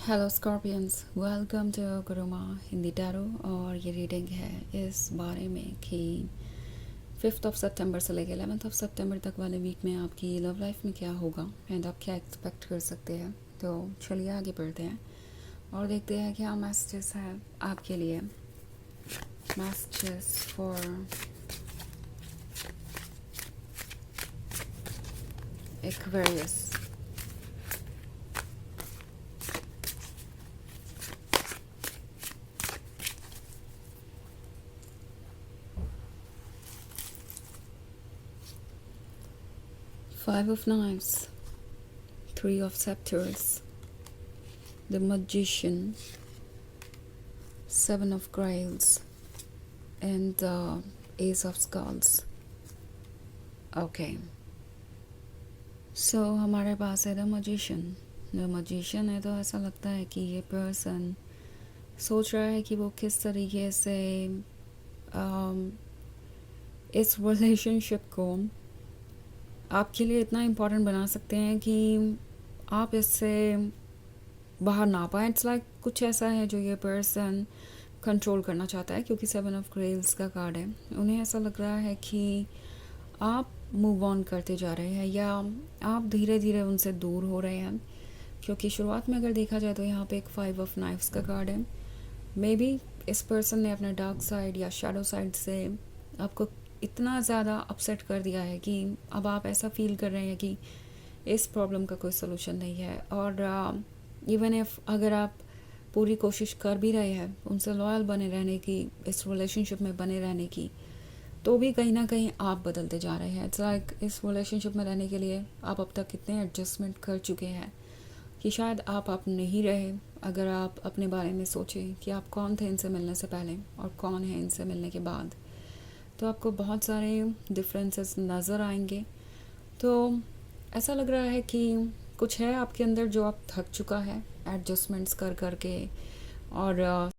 Hello Scorpions, welcome to Guruma Hindi tarot. और ये reading है इस बारे में कि 5 सितंबर से लेकर 11 सितंबर तक वाले वीक में आपकी लव लाइफ में क्या होगा एंड आप क्या एक्सपेक्ट कर सकते हैं। तो चलिए आगे बढ़ते हैं और देखते हैं क्या मैसेजेस है आपके लिए। Messages for Aquarius. 5 of Knives, 3 of Scepters, the Magician, 7 of Grails and the Ace of Skulls. Okay, so हमारे पास है द मजिशियन है। तो ऐसा लगता है कि ये पर्सन सोच रहा है कि वो किस तरीके से इस रिलेशनशिप को आपके लिए इतना इम्पोर्टेंट बना सकते हैं कि आप इससे बाहर ना पाए। इट्स लाइक कुछ ऐसा है जो ये पर्सन कंट्रोल करना चाहता है, क्योंकि 7 ऑफ ग्रेल्स का कार्ड है। उन्हें ऐसा लग रहा है कि आप मूव ऑन करते जा रहे हैं या आप धीरे धीरे उनसे दूर हो रहे हैं, क्योंकि शुरुआत में अगर देखा जाए तो यहाँ पे एक 5 ऑफ नाइफ्स का कार्ड है। मे बी इस पर्सन ने अपना डार्क साइड या शैडो साइड से आपको इतना ज़्यादा अपसेट कर दिया है कि अब आप ऐसा फील कर रहे हैं कि इस प्रॉब्लम का कोई सोल्यूशन नहीं है। और इवन इफ अगर आप पूरी कोशिश कर भी रहे हैं उनसे लॉयल बने रहने की, इस रिलेशनशिप में बने रहने की, तो भी कहीं ना कहीं आप बदलते जा रहे हैं। इट्स लाइक इस रिलेशनशिप में रहने के लिए आप अब तक कितने एडजस्टमेंट कर चुके हैं कि शायद आप नहीं रहे। अगर आप अपने बारे में सोचें कि आप कौन थे इनसे मिलने से पहले और कौन है इनसे मिलने के बाद, तो आपको बहुत सारे डिफरेंसेस नज़र आएंगे। तो ऐसा लग रहा है कि कुछ है आपके अंदर जो आप थक चुका है एडजस्टमेंट्स कर कर के और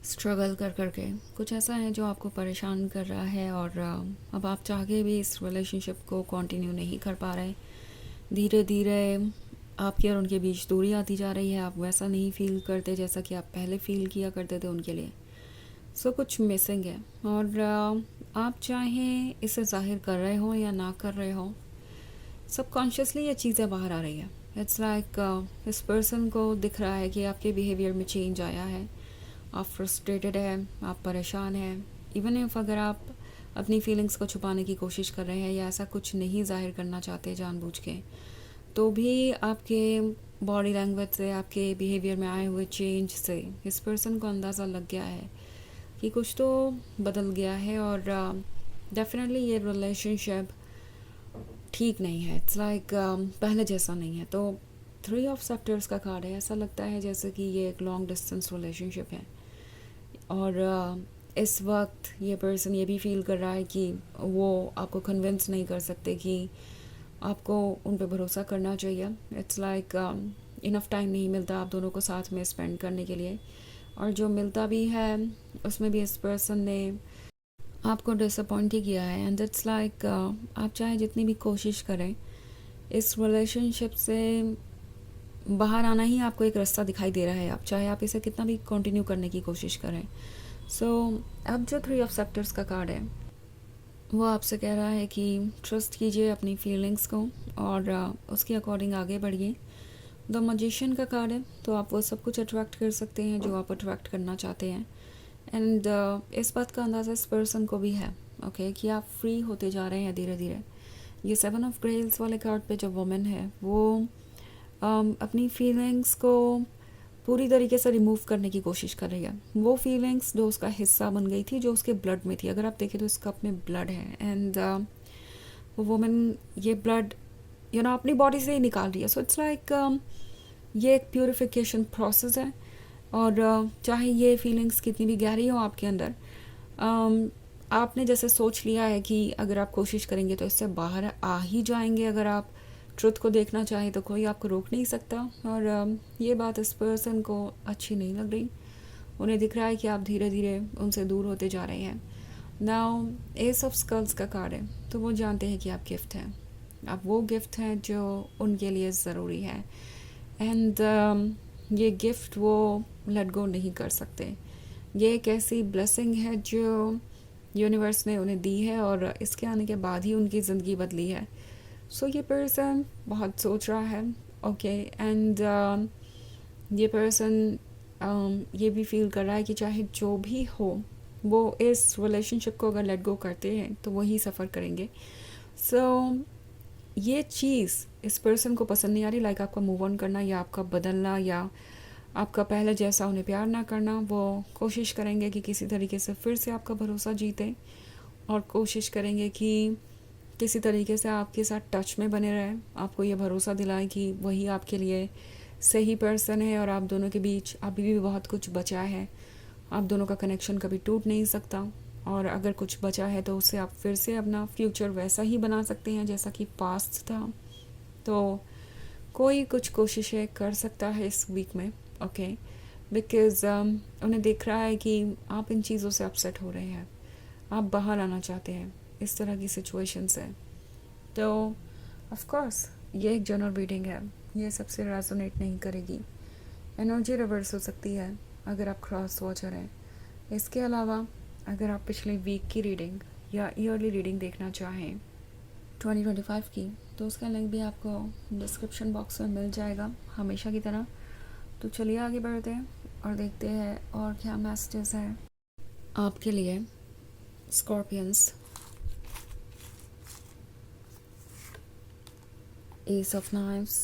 स्ट्रगल कर कर के। कुछ ऐसा है जो आपको परेशान कर रहा है और अब आप चाह के भी इस रिलेशनशिप को कंटिन्यू नहीं कर पा रहे। धीरे धीरे आपके और उनके बीच दूरी आती जा रही है। आप वैसा नहीं फील करते जैसा कि आप पहले फील किया करते थे उनके लिए। सो कुछ मिसिंग है और आप चाहें इसे जाहिर कर रहे हो या ना कर रहे हो, सबकॉन्शियसली ये चीज़ें बाहर आ रही है। इट्स लाइक इस पर्सन को दिख रहा है कि आपके बिहेवियर में चेंज आया है, आप फ्रस्ट्रेटेड है, आप परेशान हैं। इवन इफ अगर आप अपनी फीलिंग्स को छुपाने की कोशिश कर रहे हैं या ऐसा कुछ नहीं जाहिर करना चाहते जानबूझ के, तो भी आपके बॉडी लैंग्वेज से, आपके बिहेवियर में आए हुए चेंज से इस पर्सन को अंदाज़ा लग गया है कि कुछ तो बदल गया है और डेफिनेटली ये रिलेशनशिप ठीक नहीं है। इट्स लाइक पहले जैसा नहीं है। तो 3 ऑफ सेक्टर्स का कार्ड है। ऐसा लगता है जैसे कि ये एक लॉन्ग डिस्टेंस रिलेशनशिप है और इस वक्त ये पर्सन ये भी फील कर रहा है कि वो आपको कन्विंस नहीं कर सकते कि आपको उन पे भरोसा करना चाहिए। इट्स लाइक इनफ टाइम नहीं मिलता आप दोनों को साथ में स्पेंड करने के लिए, और जो मिलता भी है उसमें भी इस पर्सन ने आपको डिसअपॉइंट ही किया है। एंड इट्स लाइक आप चाहे जितनी भी कोशिश करें इस रिलेशनशिप से बाहर आना ही आपको एक रास्ता दिखाई दे रहा है, आप चाहे आप इसे कितना भी कंटिन्यू करने की कोशिश करें। सो अब जो 3 ऑफ सेक्टर्स का कार्ड है वो आपसे कह रहा है कि ट्रस्ट कीजिए अपनी फीलिंग्स को और उसके अकॉर्डिंग आगे बढ़िए। द मजिशियन का कार्ड है, तो आप वो सब कुछ अट्रैक्ट कर सकते हैं जो आप अट्रैक्ट करना चाहते हैं। एंड इस बात का अंदाज़ा इस पर्सन को भी है ओके कि आप फ्री होते जा रहे हैं धीरे धीरे। ये 7 ऑफ ग्रेल्स वाले कार्ड पे जो वुमेन है वो अपनी फीलिंग्स को पूरी तरीके से रिमूव करने की कोशिश कर रही है। वो फीलिंग्स जो उसका हिस्सा बन गई थी, जो उसके ब्लड में थी। अगर आप देखें तो इस कप में ब्लड है एंड वो वुमेन ये ब्लड अपनी बॉडी से ही निकाल रही है। सो इट्स लाइक ये एक प्योरिफिकेशन प्रोसेस है और चाहे ये फीलिंग्स कितनी भी गहरी हो आपके अंदर, आपने जैसे सोच लिया है कि अगर आप कोशिश करेंगे तो इससे बाहर आ ही जाएंगे। अगर आप ट्रुथ को देखना चाहें तो कोई आपको रोक नहीं सकता। और ये बात इस पर्सन को अच्छी नहीं लग रही। उन्हें दिख रहा है कि आप धीरे धीरे उनसे दूर होते जा रहे हैं। नाउ एस ऑफ स्कल्स का कार्ड है, तो वो जानते हैं कि आप गिफ्ट हैं, आप वो गिफ्ट हैं जो उनके लिए ज़रूरी है। एंड ये गिफ्ट वो लेट गो नहीं कर सकते। ये एक ऐसी ब्लेसिंग है जो यूनिवर्स ने उन्हें दी है और इसके आने के बाद ही उनकी ज़िंदगी बदली है। सो ये पर्सन बहुत सोच रहा है, ओके, एंड ये पर्सन ये भी फील कर रहा है कि चाहे जो भी हो, वो इस रिलेशनशिप को अगर लेट गो करते हैं तो वही सफ़र करेंगे। सो ये चीज़ इस पर्सन को पसंद नहीं आ रही, लाइक आपका मूव ऑन करना या आपका बदलना या आपका पहले जैसा उन्हें प्यार ना करना। वो कोशिश करेंगे कि किसी तरीके से फिर से आपका भरोसा जीतें और कोशिश करेंगे कि किसी तरीके से आपके साथ टच में बने रहें, आपको ये भरोसा दिलाएं कि वही आपके लिए सही पर्सन है और आप दोनों के बीच अभी भी बहुत कुछ बचा है। आप दोनों का कनेक्शन कभी टूट नहीं सकता और अगर कुछ बचा है तो उससे आप फिर से अपना फ्यूचर वैसा ही बना सकते हैं जैसा कि पास्ट था। तो कोई कुछ कोशिशें कर सकता है इस वीक में, ओके, बिकॉज़ उन्हें दिख रहा है कि आप इन चीज़ों से अपसेट हो रहे हैं, आप बाहर आना चाहते हैं इस तरह की सिचुएशन से। तो ऑफ कोर्स ये एक जनरल रीडिंग है, ये सबसे रेजोनेट नहीं करेगी। एनर्जी रिवर्स हो सकती है अगर आप क्रॉस वॉचर हैं। इसके अलावा अगर आप पिछले वीक की रीडिंग या ईयरली रीडिंग देखना चाहें 2025 की, तो उसका लिंक भी आपको डिस्क्रिप्शन बॉक्स में मिल जाएगा हमेशा की तरह। तो चलिए आगे बढ़ते हैं और देखते हैं और क्या मैसेजेस हैं आपके लिए Scorpions. Ace of knives,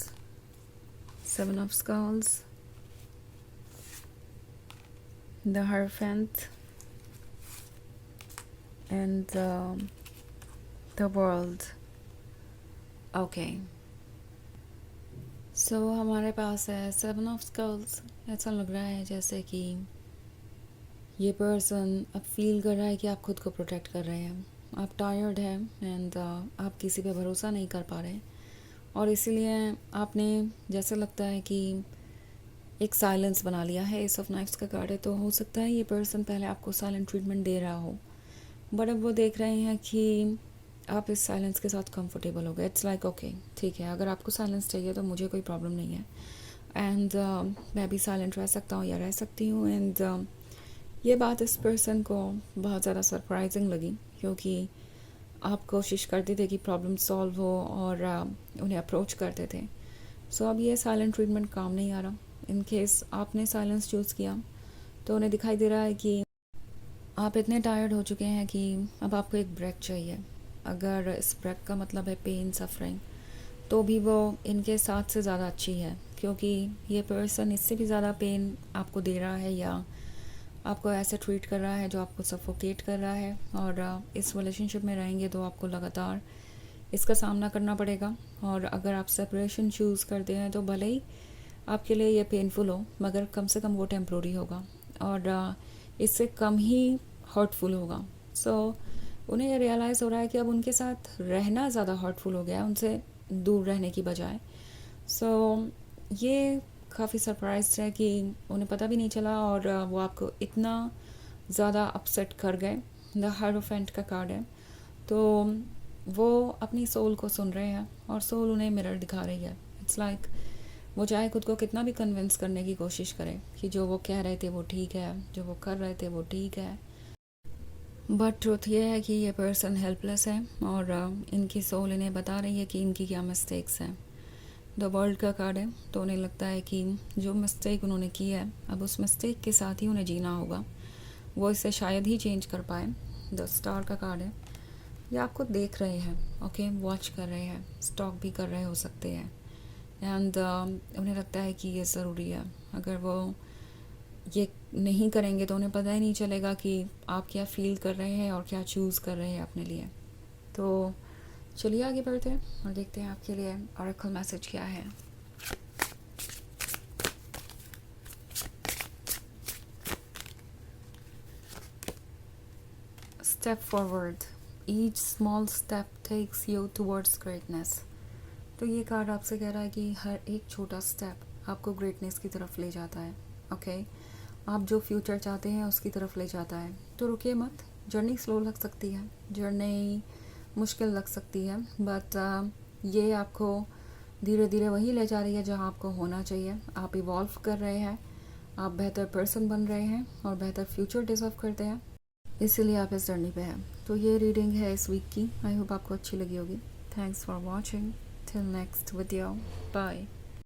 seven of skulls, the हierophant and the world. Okay, so हमारे पास है सेवन ऑफ स्कल्स। ऐसा लग रहा है जैसे कि ये पर्सन अब फील कर रहा है कि आप खुद को प्रोटेक्ट कर रहे हैं, आप टायर्ड हैं एंड आप किसी पे भरोसा नहीं कर पा रहे और इसीलिए आपने जैसे लगता है कि एक साइलेंस बना लिया है। एस ऑफ नाइफ्स का कार्ड है, तो हो सकता है ये पर्सन पहले आपको साइलेंट ट्रीटमेंट दे रहा हो, बट अब वो देख रहे हैं कि आप इस साइलेंस के साथ कंफर्टेबल हो गए। इट्स लाइक ओके, ठीक है, अगर आपको साइलेंस चाहिए तो मुझे कोई प्रॉब्लम नहीं है एंड मैं भी साइलेंट रह सकता हूँ या रह सकती हूँ। एंड ये बात इस पर्सन को बहुत ज़्यादा सरप्राइजिंग लगी क्योंकि आप कोशिश करते थे कि प्रॉब्लम सॉल्व हो और उन्हें अप्रोच करते थे। सो अब ये साइलेंट ट्रीटमेंट काम नहीं आ रहा। इन केस आपने साइलेंस चूज़ किया तो उन्हें दिखाई दे रहा है कि आप इतने टायर्ड हो चुके हैं कि अब आपको एक ब्रेक चाहिए। अगर इस ब्रेक का मतलब है पेन सफरिंग, तो भी वो इनके साथ से ज़्यादा अच्छी है क्योंकि ये पर्सन इससे भी ज़्यादा पेन आपको दे रहा है या आपको ऐसे ट्रीट कर रहा है जो आपको सफोकेट कर रहा है। और इस रिलेशनशिप में रहेंगे तो आपको लगातार इसका सामना करना पड़ेगा। और अगर आप सेपरेशन चूज़ करते हैं तो भले ही आपके लिए ये पेनफुल हो, मगर कम से कम वो टेम्प्रोरी होगा और इससे कम ही हर्टफुल होगा। सो उन्हें ये रियलाइज़ हो रहा है कि अब उनके साथ रहना ज़्यादा हर्टफुल हो गया है उनसे दूर रहने की बजाय। सो ये काफ़ी सरप्राइज है कि उन्हें पता भी नहीं चला और वो आपको इतना ज़्यादा अपसेट कर गए। द हायरोफेंट का कार्ड है, तो वो अपनी सोल को सुन रहे हैं और सोल उन्हें मिरर दिखा रही है। इट्स लाइक वो चाहे खुद को कितना भी कन्विंस करने की कोशिश करे कि जो वो कह रहे थे वो ठीक है, जो वो कर रहे थे वो ठीक है, बट ट्रुथ ये है कि ये पर्सन हेल्पलेस है और इनकी सोल इन्हें बता रही है कि इनकी क्या मिस्टेक्स हैं। द वर्ल्ड का कार्ड है, तो उन्हें लगता है कि जो मिस्टेक उन्होंने की है अब उस मिस्टेक के साथ ही उन्हें जीना होगा, वो इसे शायद ही चेंज कर पाए। द स्टार का कार्ड है, ये आपको देख रहे हैं, ओके, वॉच कर रहे हैं, स्टॉक भी कर रहे हो सकते हैं एंड उन्हें लगता है कि ये ज़रूरी है। अगर वो ये नहीं करेंगे तो उन्हें पता ही नहीं चलेगा कि आप क्या फील कर रहे हैं और क्या चूज़ कर रहे हैं अपने लिए। तो चलिए आगे बढ़ते हैं और देखते हैं आपके लिए ऑरेकल मैसेज क्या है। Step forward, each small step takes you towards greatness. तो ये कार्ड आपसे कह रहा है कि हर एक छोटा स्टेप आपको ग्रेटनेस की तरफ ले जाता है, ओके, आप जो फ्यूचर चाहते हैं उसकी तरफ ले जाता है। तो रुकिए मत, जर्नी स्लो लग सकती है, जर्नी मुश्किल लग सकती है, बट ये आपको धीरे धीरे वही ले जा रही है जहाँ आपको होना चाहिए। आप इवॉल्व कर रहे हैं, आप बेहतर पर्सन बन रहे हैं और बेहतर फ्यूचर डिज़र्व करते हैं, इसीलिए आप इस जर्नी पे हैं। तो ये रीडिंग है इस वीक की। आई होप आपको अच्छी लगी होगी। Thanks for watching. Till next video, bye.